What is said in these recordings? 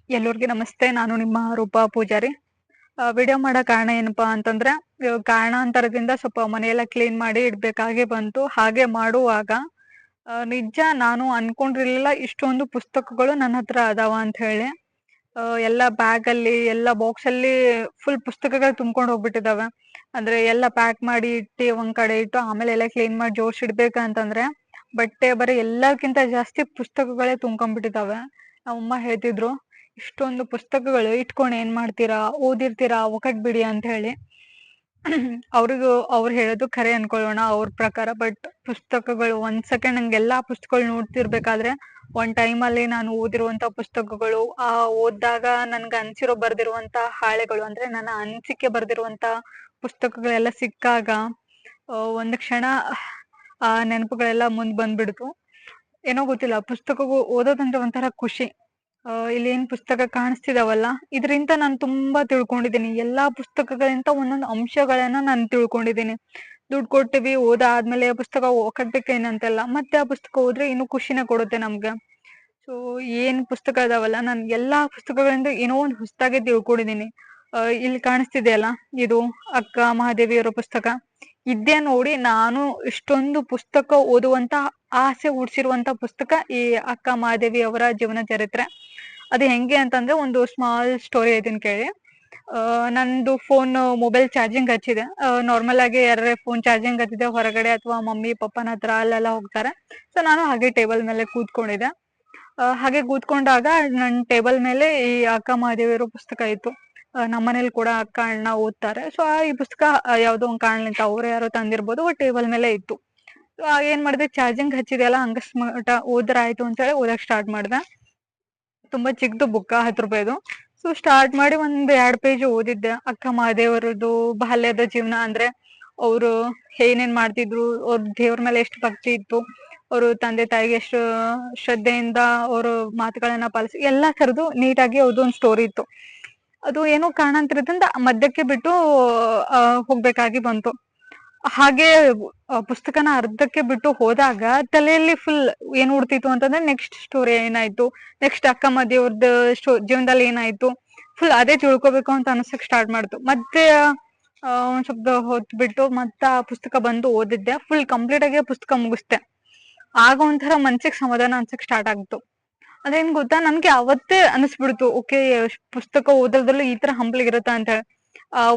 ಎಲ್ಲರಿಗೂ ನಮಸ್ತೆ. ನಾನು ನಿಮ್ಮ ರೂಪಾ ಪೂಜಾರಿ. ವಿಡಿಯೋ ಮಾಡೋ ಕಾರಣ ಏನಪ್ಪಾ ಅಂತಂದ್ರೆ, ಕಾರಣಾಂತರದಿಂದ ಸ್ವಲ್ಪ ಮನೆಯೆಲ್ಲ ಕ್ಲೀನ್ ಮಾಡಿ ಇಡ್ಬೇಕಾಗಿ ಬಂತು. ಹಾಗೆ ಮಾಡುವಾಗ ನಿಜ ನಾನು ಅನ್ಕೊಂಡಿರ್ಲಿಲ್ಲ ಇಷ್ಟೊಂದು ಪುಸ್ತಕಗಳು ನನ್ನ ಹತ್ರ ಅದಾವ ಅಂತ ಹೇಳಿ. ಎಲ್ಲ ಬ್ಯಾಗಲ್ಲಿ ಎಲ್ಲ ಬಾಕ್ಸಲ್ಲಿ ಫುಲ್ ಪುಸ್ತಕಗಳು ತುಂಬ್ಕೊಂಡು ಹೋಗ್ಬಿಟ್ಟಿದಾವೆ. ಅಂದ್ರೆ ಎಲ್ಲ ಪ್ಯಾಕ್ ಮಾಡಿ ಇಟ್ಟು ಒಂದ್ ಕಡೆ ಇಟ್ಟು ಆಮೇಲೆ ಎಲ್ಲ ಕ್ಲೀನ್ ಮಾಡಿ ಜೋಡ್ಸಿಡ್ಬೇಕಂತಂದ್ರೆ ಬಟ್ಟೆ ಬರೀ ಎಲ್ಲಕ್ಕಿಂತ ಜಾಸ್ತಿ ಪುಸ್ತಕಗಳೇ ತುಂಬ್ಕೊಂಡ್ಬಿಟ್ಟಿದಾವೆ. ನಮ್ಮಮ್ಮ ಹೇಳ್ತಿದ್ರು, ಇಷ್ಟೊಂದು ಪುಸ್ತಕಗಳು ಇಟ್ಕೊಂಡು ಏನ್ ಮಾಡ್ತೀರಾ, ಓದಿರ್ತೀರಾ, ಒಕಟ್ ಬಿಡಿ ಅಂತ ಹೇಳಿ. ಅವ್ರು ಹೇಳೋದು ಖರೆ ಅನ್ಕೊಳ್ಳೋಣ ಅವ್ರ ಪ್ರಕಾರ. ಬಟ್ ಪುಸ್ತಕಗಳು ಒಂದ್ ಸೆಕೆಂಡ್ ನಂಗೆ ಎಲ್ಲಾ ಪುಸ್ತಕಗಳು ನೋಡ್ತಿರ್ಬೇಕಾದ್ರೆ ಒಂದ್ ಟೈಮ್ ಅಲ್ಲಿ ನಾನು ಓದಿರುವಂತ ಪುಸ್ತಕಗಳು, ಓದಿದಾಗ ನನ್ಗೆ ಅನ್ಸಿರೋ ಬರ್ದಿರುವಂತ ಹಾಳೆಗಳು, ಅಂದ್ರೆ ನನ್ನ ಅನಿಸಿಕೆ ಬರ್ದಿರುವಂತ ಪುಸ್ತಕಗಳೆಲ್ಲ ಸಿಕ್ಕಾಗ ಒಂದ್ ಕ್ಷಣ ಆ ನೆನಪುಗಳೆಲ್ಲ ಮುಂದ್ ಬಂದ್ಬಿಡ್ತು. ಏನೋ ಗೊತ್ತಿಲ್ಲ, ಪುಸ್ತಕ ಓದೋದಂದ್ರೆ ಒಂಥರ ಖುಷಿ. ಇಲ್ಲಿ ಏನ್ ಪುಸ್ತಕ ಕಾಣಿಸ್ತಿದಾವಲ್ಲ, ಇದರಿಂದ ನಾನು ತುಂಬಾ ತಿಳ್ಕೊಂಡಿದ್ದೀನಿ. ಎಲ್ಲಾ ಪುಸ್ತಕಗಳಿಂದ ಒಂದೊಂದು ಅಂಶಗಳನ್ನ ನಾನು ತಿಳ್ಕೊಂಡಿದ್ದೀನಿ. ದುಡ್ಡು ಕೊಟ್ಟಿವಿ, ಓದಾದ್ಮೇಲೆ ಪುಸ್ತಕ ಕಟ್ಬೇಕೇನಂತೆಲ್ಲ, ಮತ್ತೆ ಆ ಪುಸ್ತಕ ಓದ್ರೆ ಇನ್ನೂ ಖುಷಿನ ಕೊಡುತ್ತೆ ನಮ್ಗೆ. ಸೊ ಏನ್ ಪುಸ್ತಕ ಇದಾವಲ್ಲ, ನಾನು ಎಲ್ಲಾ ಪುಸ್ತಕಗಳಿಂದ ಏನೋ ಒಂದು ಹೊಸದಾಗಿ ತಿಳ್ಕೊಂಡಿದ್ದೀನಿ. ಇಲ್ಲಿ ಕಾಣಿಸ್ತಿದೆಯಲ್ಲ, ಇದು ಅಕ್ಕ ಮಹಾದೇವಿಯವರ ಪುಸ್ತಕ. ಇದೇ ನೋಡಿ ನಾನು ಇಷ್ಟೊಂದು ಪುಸ್ತಕ ಓದುವಂತ ಆಸೆ ಹುಡ್ಸಿರುವಂತ ಪುಸ್ತಕ ಈ ಅಕ್ಕ ಮಹಾದೇವಿ ಅವರ ಜೀವನ ಚರಿತ್ರೆ. ಅದು ಹೆಂಗೆ ಅಂತಂದ್ರೆ, ಒಂದು ಸ್ಮಾಲ್ ಸ್ಟೋರಿ ಐತಿನ್ ಕೇಳಿ. ನಂದು ಮೊಬೈಲ್ ಚಾರ್ಜಿಂಗ್ ಹಚ್ಚಿದೆ. ನಾರ್ಮಲ್ ಆಗಿ ಯಾರೇ ಫೋನ್ ಚಾರ್ಜಿಂಗ್ ಹಚ್ಚಿದೆ ಹೊರಗಡೆ ಅಥವಾ ಮಮ್ಮಿ ಪಪ್ಪನ ಹತ್ರ ಅಲ್ಲೆಲ್ಲ ಹೋಗ್ತಾರೆ. ಸೊ ನಾನು ಹಾಗೆ ಟೇಬಲ್ ಮೇಲೆ ಕೂತ್ಕೊಂಡಿದ್ದೆ. ಹಾಗೆ ಕೂತ್ಕೊಂಡಾಗ ನನ್ನ ಟೇಬಲ್ ಮೇಲೆ ಈ ಅಕ್ಕ ಮಹಾದೇವಿಯರ ಪುಸ್ತಕ ಇತ್ತು. ನಮ್ಮನೇಲಿ ಕೂಡ ಅಕ್ಕ ಅಣ್ಣ ಓದ್ತಾರೆ. ಸೊ ಈ ಪುಸ್ತಕ ಯಾವ್ದೋ ಒಂದ್ ಕಾಣ್ಲಿಂತ ಅವ್ರು ಯಾರೋ ತಂದಿರ್ಬೋದು, ಟೇಬಲ್ ಮೇಲೆ ಇತ್ತು. ಸೊ ಏನ್ ಮಾಡಿದೆ, ಚಾರ್ಜಿಂಗ್ ಹಚ್ಚಿದೆಯಲ್ಲ ಹಂಗಸ್ಮಟ ಓದ್ರಾಯ್ತು ಅಂತ ಹೇಳಿ ಓದಕ್ ಸ್ಟಾರ್ಟ್ ಮಾಡ್ದೆ. ತುಂಬಾ ಚಿಕ್ಕದು ಬುಕ್ಕ, 10 ರೂಪಾಯಿದು. ಸೊ ಸ್ಟಾರ್ಟ್ ಮಾಡಿ ಒಂದ್ 2 ಪೇಜ್ ಓದಿದ್ದೆ. ಅಕ್ಕ ಮಹಾದೇವರದು ಬಾಲ್ಯದ ಜೀವನ, ಅಂದ್ರೆ ಅವರು ಏನೇನ್ ಮಾಡ್ತಿದ್ರು, ಅವ್ರ ದೇವ್ರ ಮೇಲೆ ಎಷ್ಟು ಭಕ್ತಿ ಇತ್ತು, ಅವರು ತಂದೆ ತಾಯಿಗೆ ಎಷ್ಟು ಶ್ರದ್ಧೆಯಿಂದ ಅವರು ಮಾತುಗಳನ್ನ ಪಾಲಿಸಿ, ಎಲ್ಲಾ ತರದ್ದು ನೀಟಾಗಿ ಅವ್ರದ್ದು ಒಂದು ಸ್ಟೋರಿ ಇತ್ತು. ಅದು ಏನೋ ಕಾರಣಾಂತರದಿಂದ ಮಧ್ಯಕ್ಕೆ ಬಿಟ್ಟು ಹೋಗ್ಬೇಕಾಗಿ ಬಂತು. ಹಾಗೆ ಪುಸ್ತಕನ ಅರ್ಧಕ್ಕೆ ಬಿಟ್ಟು ಹೋದಾಗ ತಲೆಯಲ್ಲಿ ಫುಲ್ ಏನ್ ಉಡ್ತಿತ್ತು ಅಂತಂದ್ರೆ, ನೆಕ್ಸ್ಟ್ ಸ್ಟೋರಿ ಏನಾಯ್ತು, ನೆಕ್ಸ್ಟ್ ಅಕ್ಕ ಮದುವೆಯವ್ರದ್ದು ಜೀವನದಲ್ಲಿ ಏನಾಯ್ತು, ಫುಲ್ ಅದೇ ತಿಳ್ಕೊಬೇಕು ಅಂತ ಅನ್ಸಕ್ ಸ್ಟಾರ್ಟ್ ಮಾಡ್ತು. ಮತ್ತೆ ಒಂದ್ ಸ್ವಲ್ಪ ಹೊತ್ತು ಬಿಟ್ಟು ಮತ್ತೆ ಆ ಪುಸ್ತಕ ಬಂದು ಓದಿದ್ದೆ. ಫುಲ್ ಕಂಪ್ಲೀಟ್ ಆಗಿ ಪುಸ್ತಕ ಮುಗಿಸ್ದೆ. ಆಗ ಒಂಥರ ಮನ್ಸಿಗೆ ಸಮಾಧಾನ ಅನ್ಸಕ್ ಸ್ಟಾರ್ಟ್ ಆಗ್ತು. ಅದೇನ್ ಗೊತ್ತಾ, ನನ್ಗೆ ಅವತ್ತೇ ಅನಿಸ್ಬಿಡ್ತು, ಓಕೆ ಪುಸ್ತಕ ಓದೋದ್ರಲ್ಲೂ ಈ ತರ ಹಂಬಲಿಗಿರುತ್ತ ಅಂತ ಹೇಳಿ.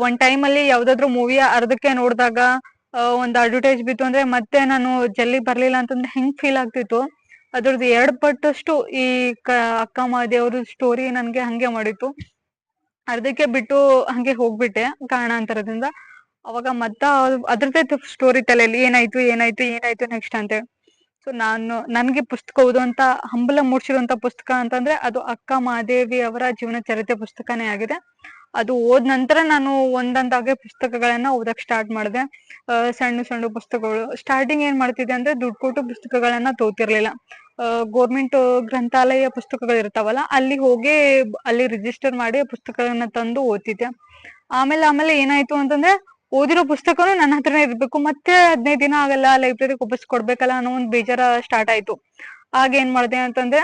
ಒಂದ್ ಟೈಮ್ ಅಲ್ಲಿ ಯಾವ್ದಾದ್ರು ಮೂವಿ ಅರ್ಧಕ್ಕೆ ನೋಡಿದಾಗ ಒಂದ್ ಅಡ್ವರ್ಟೈಸ್ ಬಿತ್ತು ಅಂದ್ರೆ ಮತ್ತೆ ನಾನು ಜಲ್ದಿ ಬರ್ಲಿಲ್ಲ ಅಂತಂದ್ರೆ ಹೆಂಗ್ ಫೀಲ್ ಆಗ್ತಿತ್ತು, ಅದ್ರದ್ದು 2 ಪಟ್ಟಷ್ಟು ಈ ಅಕ್ಕ ಮಹಾದೇವ್ರ ಸ್ಟೋರಿ ನನ್ಗೆ ಹಂಗೆ ಮಾಡಿತ್ತು. ಅರ್ಧಕ್ಕೆ ಬಿಟ್ಟು ಹಂಗೆ ಹೋಗ್ಬಿಟ್ಟೆ ಕಾರಣಾಂತರದಿಂದ. ಅವಾಗ ಮತ್ತ ಅದ್ರದ್ದೇ ಸ್ಟೋರಿ ತಲೆಯಲ್ಲಿ ಏನಾಯ್ತು ಏನಾಯ್ತು ಏನಾಯ್ತು ನೆಕ್ಸ್ಟ್ ಅಂತೇಳಿ. ಸೊ ನನ್ಗೆ ಪುಸ್ತಕ ಓದುವಂತ ಹಂಬಲ ಮೂಡ್ಸಿರುವಂತ ಪುಸ್ತಕ ಅಂತಂದ್ರೆ ಅದು ಅಕ್ಕ ಮಹಾದೇವಿ ಅವರ ಜೀವನ ಚರಿತ್ರೆ ಪುಸ್ತಕನೇ ಆಗಿದೆ. ಅದು ಓದ್ ನಂತರ ನಾನು ಒಂದೊಂದಾಗೆ ಪುಸ್ತಕಗಳನ್ನ ಓದಕ್ ಸ್ಟಾರ್ಟ್ ಮಾಡಿದೆ. ಸಣ್ಣ ಸಣ್ಣ ಪುಸ್ತಕಗಳು. ಸ್ಟಾರ್ಟಿಂಗ್ ಏನ್ ಮಾಡ್ತಿದ್ದೆ ಅಂದ್ರೆ, ದುಡ್ಡು ಕೊಟ್ಟು ಪುಸ್ತಕಗಳನ್ನ ತಗೋತಿರ್ಲಿಲ್ಲ. ಗೋರ್ಮೆಂಟ್ ಗ್ರಂಥಾಲಯ ಪುಸ್ತಕಗಳು ಇರ್ತಾವಲ್ಲ, ಅಲ್ಲಿ ಹೋಗಿ ಅಲ್ಲಿ ರಿಜಿಸ್ಟರ್ ಮಾಡಿ ಪುಸ್ತಕಗಳನ್ನ ತಂದು ಓದ್ತಿದ್ದೆ. ಆಮೇಲೆ ಏನಾಯ್ತು ಅಂತಂದ್ರೆ, ಓದಿರೋ ಪುಸ್ತಕನು ನನ್ನ ಹತ್ರನೇ ಇರ್ಬೇಕು, ಮತ್ತೆ 15 ದಿನ ಆಗಲ್ಲ ಲೈಬ್ರರಿಗೆ ವಾಪಸ್ ಕೊಡ್ಬೇಕಲ್ಲ ಅನ್ನೋ ಒಂದು ಬೇಜಾರ ಸ್ಟಾರ್ಟ್ ಆಯ್ತು. ಆಗ ಏನ್ ಮಾಡ್ದೆ ಅಂತಂದ್ರೆ,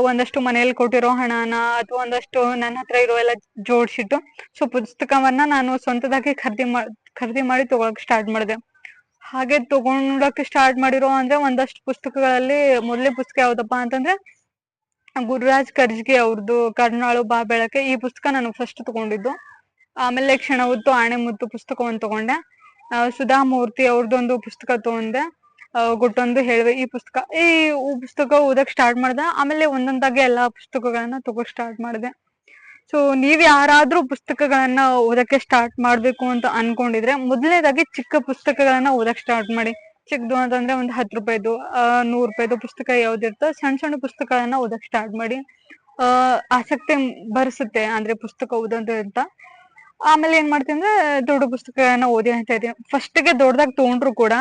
ಒಂದಷ್ಟು ಮನೇಲಿ ಕೊಟ್ಟಿರೋ ಹಣನ ಅಥವಾ ಒಂದಷ್ಟು ನನ್ನ ಹತ್ರ ಇರೋ ಎಲ್ಲ ಜೋಡ್ಸಿಟ್ಟು ಸೊ ಪುಸ್ತಕವನ್ನ ನಾನು ಸ್ವಂತದಾಗಿ ಖರೀದಿ ಮಾಡಿ ತಗೊಳಕ್ ಸ್ಟಾರ್ಟ್ ಮಾಡಿದೆ. ಹಾಗೆ ತಗೊಂಡಕ್ಕೆ ಸ್ಟಾರ್ಟ್ ಮಾಡಿರೋ ಅಂದ್ರೆ ಒಂದಷ್ಟು ಪುಸ್ತಕಗಳಲ್ಲಿ ಮೊದಲನೇ ಪುಸ್ತಕ ಯಾವ್ದಪ್ಪ ಅಂತಂದ್ರೆ, ಗುರುರಾಜ್ ಕರ್ಜ್ಗಿ ಅವ್ರದ್ದು ಕರುಣಾಳು ಬಾ ಬೆಳಕೆ. ಈ ಪುಸ್ತಕ ನಾನು ಫಸ್ಟ್ ತಗೊಂಡಿದ್ದು. ಆಮೇಲೆ ಕ್ಷಣ ಹೊತ್ತು ಆಣೆ ಮುತ್ತು ಪುಸ್ತಕ ಒಂದ್ ತಗೊಂಡೆ. ಸುಧಾ ಮೂರ್ತಿ ಅವ್ರದ್ದೊಂದು ಪುಸ್ತಕ ತಗೊಂಡೆ, ಗುಟ್ಟೊಂದು ಹೇಳುವೆ. ಈ ಪುಸ್ತಕ ಓದಕ್ ಸ್ಟಾರ್ಟ್ ಮಾಡ್ದೆ. ಆಮೇಲೆ ಒಂದೊಂದಾಗಿ ಎಲ್ಲಾ ಪುಸ್ತಕಗಳನ್ನ ತಗೋಕ್ ಸ್ಟಾರ್ಟ್ ಮಾಡಿದೆ. ಸೊ ನೀವ್ ಯಾರಾದ್ರೂ ಪುಸ್ತಕಗಳನ್ನ ಓದಕ್ಕೆ ಸ್ಟಾರ್ಟ್ ಮಾಡ್ಬೇಕು ಅಂತ ಅನ್ಕೊಂಡಿದ್ರೆ, ಮೊದಲನೇದಾಗಿ ಚಿಕ್ಕ ಪುಸ್ತಕಗಳನ್ನ ಓದಕ್ ಸ್ಟಾರ್ಟ್ ಮಾಡಿ. ಚಿಕ್ಕದು ಅಂತಂದ್ರೆ ಒಂದು 10 ರೂಪಾಯಿದು 100 ರೂಪಾಯಿದು ಪುಸ್ತಕ ಯಾವ್ದಿರ್ತೋ ಸಣ್ಣ ಸಣ್ಣ ಪುಸ್ತಕಗಳನ್ನ ಓದಕ್ ಸ್ಟಾರ್ಟ್ ಮಾಡಿ. ಆಸಕ್ತಿ ಬರಿಸುತ್ತೆ ಅಂದ್ರೆ ಪುಸ್ತಕ ಓದೋದು ಅಂತ. ಆಮೇಲೆ ಏನ್ ಮಾಡ್ತೀನಿ ಅಂದ್ರೆ, ದೊಡ್ಡ ಪುಸ್ತಕಗಳನ್ನ ಓದಿ ಅಂತ ಇದೀನಿ. ಫಸ್ಟ್ಗೆ ದೊಡ್ಡದಾಗ ತಗೊಂಡ್ರು ಕೂಡ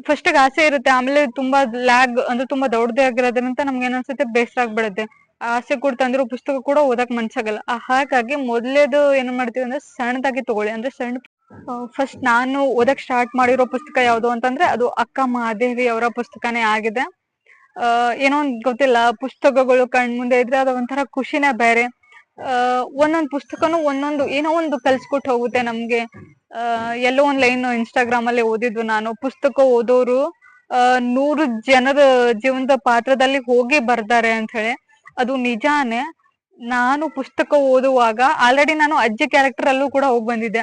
ಫಸ್ಟ್ಗೆ ಆಸೆ ಇರುತ್ತೆ, ಆಮೇಲೆ ತುಂಬಾ ಅಂದ್ರೆ ತುಂಬಾ ದೊಡ್ಡದಾಗಿರೋದ್ರಿಂದ ನಮ್ಗೆ ಏನನ್ಸುತ್ತೆ, ಬೇಸರ ಆಗ್ಬಿಡುತ್ತೆ. ಆಸೆ ಕೂಡ ತಂದಿರೋ ಪುಸ್ತಕ ಕೂಡ ಓದಕ್ ಮನ್ಸಾಗಲ್ಲ. ಹಾಗಾಗಿ ಮೊದ್ಲೇದು ಏನ್ ಮಾಡ್ತೀವಿ ಅಂದ್ರೆ, ಸಣ್ಣದಾಗಿ ತಗೊಳ್ಳಿ. ಅಂದ್ರೆ ಫಸ್ಟ್ ನಾನು ಓದಕ್ ಸ್ಟಾರ್ಟ್ ಮಾಡಿರೋ ಪುಸ್ತಕ ಯಾವ್ದು ಅಂತಂದ್ರೆ, ಅದು ಅಕ್ಕ ಮಹಾದೇವಿ ಅವರ ಪುಸ್ತಕನೇ ಆಗಿದೆ. ಏನೋ ಒಂದ್ ಗೊತ್ತಿಲ್ಲ, ಪುಸ್ತಕಗಳು ಕಣ್ ಮುಂದೆ ಇದ್ರೆ ಅದು ಒಂಥರ ಖುಷಿನೇ ಬೇರೆ. ಒಂದೊಂದ್ ಪುಸ್ತಕನು ಒಂದೊಂದು ಏನೋ ಒಂದು ಕಲ್ಸ್ಕೊಟ್ ಹೋಗುತ್ತೆ ನಮ್ಗೆ. ಎಲ್ಲೋ ಒಂದ್ ಲೈನ್ ಇನ್ಸ್ಟಾಗ್ರಾಮ್ ಅಲ್ಲಿ ಓದಿದ್ದು ನಾನು, ಪುಸ್ತಕ ಓದೋರು 100 ಜನರ ಜೀವನದ ಪಾತ್ರದಲ್ಲಿ ಹೋಗಿ ಬರ್ತಾರೆ ಅಂತ ಹೇಳಿ. ಅದು ನಿಜಾನೇ. ನಾನು ಪುಸ್ತಕ ಓದುವಾಗ ಆಲ್ರೆಡಿ ನಾನು ಅಜ್ಜಿ ಕ್ಯಾರೆಕ್ಟರ್ ಅಲ್ಲೂ ಕೂಡ ಹೋಗ್ ಬಂದಿದ್ದೆ.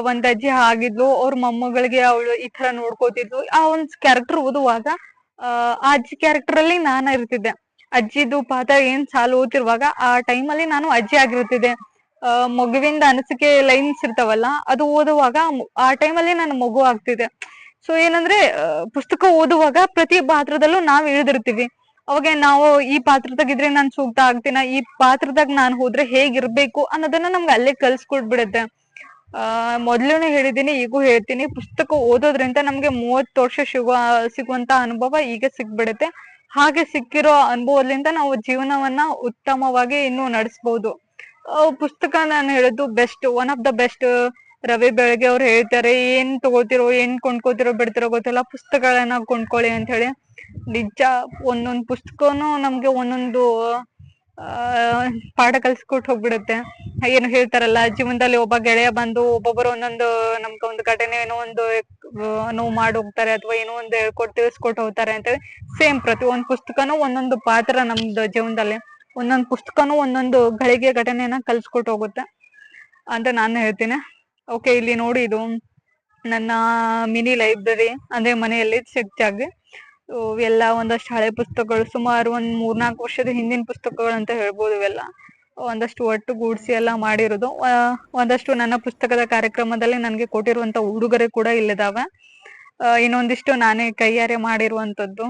ಒಂದ್ ಅಜ್ಜಿ ಆಗಿದ್ಲು, ಅವ್ರ ಮೊಮ್ಮಗಳಿಗೆ ಅವಳು ಈ ತರ ನೋಡ್ಕೋತಿದ್ಲು. ಆ ಒಂದ್ ಕ್ಯಾರೆಕ್ಟರ್ ಓದುವಾಗ ಆ ಅಜ್ಜಿ ಕ್ಯಾರೆಕ್ಟರ್ ಅಲ್ಲಿ ನಾನು ಇರ್ತಿದ್ದೆ. ಅಜ್ಜಿದು ಪಾತ್ರ ಏನ್ ಸಾಲು ಓದ್ತಿರುವಾಗ ಆ ಟೈಮ್ ಅಲ್ಲಿ ನಾನು ಅಜ್ಜಿ ಆಗಿರ್ತಿದ್ದೆ. ಮಗುವಿಂದ ಅನಿಸಿಕೆ ಲೈನ್ಸ್ ಇರ್ತಾವಲ್ಲ, ಅದು ಓದುವಾಗ ಆ ಟೈಮ್ ಅಲ್ಲಿ ನಾನು ಮಗು ಆಗ್ತಿದ್ದೆ. ಸೊ ಏನಂದ್ರೆ ಪುಸ್ತಕ ಓದುವಾಗ ಪ್ರತಿ ಪಾತ್ರದಲ್ಲೂ ನಾವ್ ಇಳಿದಿರ್ತೀವಿ. ಅವಾಗ ನಾವು ಈ ಪಾತ್ರದಾಗ ಇದ್ರೆ ನಾನ್ ಸೂಕ್ತ ಆಗ್ತೀನ, ಈ ಪಾತ್ರದಾಗ ನಾನ್ ಹೋದ್ರೆ ಹೇಗಿರ್ಬೇಕು ಅನ್ನೋದನ್ನ ನಮ್ಗೆ ಅಲ್ಲೇ ಕಲ್ಸ್ಕೊಟ್ಬಿಡುತ್ತೆ. ಮೊದ್ಲೂನು ಹೇಳಿದೀನಿ, ಈಗೂ ಹೇಳ್ತೀನಿ, ಪುಸ್ತಕ ಓದೋದ್ರಿಂದ ನಮ್ಗೆ 30 ವರ್ಷ ಸಿಗುವಂತ ಅನುಭವ ಈಗ ಸಿಕ್ಬಿಡುತ್ತೆ. ಹಾಗೆ ಸಿಕ್ಕಿರೋ ಅನುಭವದಿಂದ ನಾವು ಜೀವನವನ್ನ ಉತ್ತಮವಾಗಿ ಇನ್ನು ನಡೆಸ್ಬಹುದು. ಪುಸ್ತಕ ನಾನು ಹೇಳೋದು best, one of the best. Ravi Belagere ಅವ್ರು ಹೇಳ್ತಾರೆ, ಏನ್ ತಗೋತಿರೋ, ಏನ್ ಕೊಂಡ್ಕೋತಿರೋ ಬಿಡ್ತಿರೋ ಗೊತ್ತಿಲ್ಲ, ಪುಸ್ತಕಗಳನ್ನ ಕೊಂಡ್ಕೊಳ್ಳಿ ಅಂತ ಹೇಳಿ. ನಿಜ, ಒಂದೊಂದ್ ಪುಸ್ತಕನು ನಮ್ಗೆ ಒಂದೊಂದು ಪಾಠ ಕಲ್ಸ್ಕೊಟ್ ಹೋಗ್ಬಿಡುತ್ತೆ. ಏನು ಹೇಳ್ತಾರಲ್ಲ, ಜೀವನದಲ್ಲಿ ಒಬ್ಬ ಗೆಳೆಯ ಬಂದು ಒಬ್ಬೊಬ್ಬರು ಒಂದೊಂದು ನಮ್ಗೆ ಒಂದು ಘಟನೆ ಏನೋ ಒಂದು ನೋವು ಮಾಡಿ ಹೋಗ್ತಾರೆ, ಅಥವಾ ಏನೋ ಒಂದು ಹೇಳ್ಕೊಟ್ಟು ತಿಳಿಸ್ಕೊಟ್ಟು ಹೋಗ್ತಾರೆ ಅಂತೇಳಿ. ಸೇಮ್ ಪ್ರತಿ ಒಂದ್ ಪುಸ್ತಕನು ಒಂದೊಂದು ಪಾತ್ರ ನಮ್ದು ಜೀವನದಲ್ಲಿ, ಒಂದೊಂದು ಪುಸ್ತಕನು ಒಂದೊಂದು ಗಳಿಗೆ ಘಟನೆಯನ್ನ ಕಲ್ಸ್ಕೊಟ್ಟು ಹೋಗುತ್ತೆ ಅಂತ ನಾನು ಹೇಳ್ತೀನಿ. ಓಕೆ, ಇಲ್ಲಿ ನೋಡಿ, ಇದು ನನ್ನ ಮಿನಿ ಲೈಬ್ರರಿ ಅಂದ್ರೆ ಮನೆಯಲ್ಲಿ ಹೆಚ್ಚಾಗಿ ಎಲ್ಲ ಒಂದಷ್ಟು ಹಳೆ ಪುಸ್ತಕಗಳು, ಸುಮಾರು ಒಂದ್ 3-4 ವರ್ಷದ ಹಿಂದಿನ ಪುಸ್ತಕಗಳು ಅಂತ ಹೇಳ್ಬೋದು. ಇವೆಲ್ಲ ಒಂದಷ್ಟು ಒಟ್ಟು ಗೂಡ್ಸಿ ಎಲ್ಲ ಮಾಡಿರೋದು. ಒಂದಷ್ಟು ನನ್ನ ಪುಸ್ತಕದ ಕಾರ್ಯಕ್ರಮದಲ್ಲಿ ನನ್ಗೆ ಕೊಟ್ಟಿರುವಂತ ಉಡುಗೊರೆ ಕೂಡ ಇಲ್ಲಿದಾವೆ. ಇನ್ನೊಂದಿಷ್ಟು ನಾನೇ ಕೈಯಾರೆ ಮಾಡಿರುವಂತದ್ದು.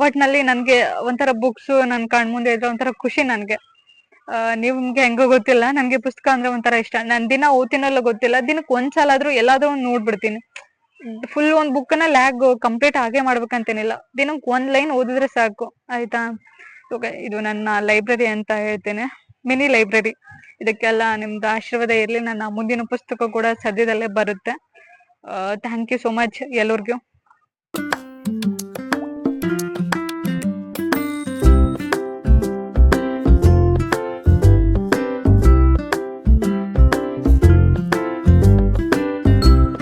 ಒಟ್ನಲ್ಲಿ ನನ್ಗೆ ಒಂಥರ ಬುಕ್ಸ್ ನನ್ ಕಣ್ಮುಂದೆ ಇದ್ರೆ ಒಂಥರ ಖುಷಿ ನನ್ಗೆ. ನಿಮ್ಗೆ ಹೆಂಗೋ ಗೊತ್ತಿಲ್ಲ, ನನ್ಗೆ ಪುಸ್ತಕ ಅಂದ್ರೆ ಒಂಥರ ಇಷ್ಟ. ನಾನ್ ದಿನ ಓದ್ತೀನಲ್ಲ ಗೊತ್ತಿಲ್ಲ, ದಿನಕ್ಕೆ ಒಂದ್ಸಲ ಆದ್ರೂ ಎಲ್ಲಾದ್ರೂ ನೋಡ್ಬಿಡ್ತೀನಿ. ಫುಲ್ ಒಂದ್ ಬುಕ್ ನ ಕಂಪ್ಲೀಟ್ ಆಗೇ ಮಾಡ್ಬೇಕಂತೇನಿಲ್ಲ, ದಿನಕ್ಕೆ ಒಂದ್ ಲೈನ್ ಓದಿದ್ರೆ ಸಾಕು, ಆಯ್ತಾ. ಇದು ನನ್ನ ಲೈಬ್ರರಿ ಅಂತ ಹೇಳ್ತೇನೆ, ಮಿನಿ ಲೈಬ್ರರಿ. ಇದಕ್ಕೆಲ್ಲ ನಿಮ್ದು ಆಶೀರ್ವಾದ ಇರ್ಲಿ. ನನ್ನ ಮುಂದಿನ ಪುಸ್ತಕ ಕೂಡ ಸದ್ಯದಲ್ಲೇ ಬರುತ್ತೆ. ಥ್ಯಾಂಕ್ ಯು ಸೋ ಮಚ್ ಎಲ್ಲರಿಗೂ.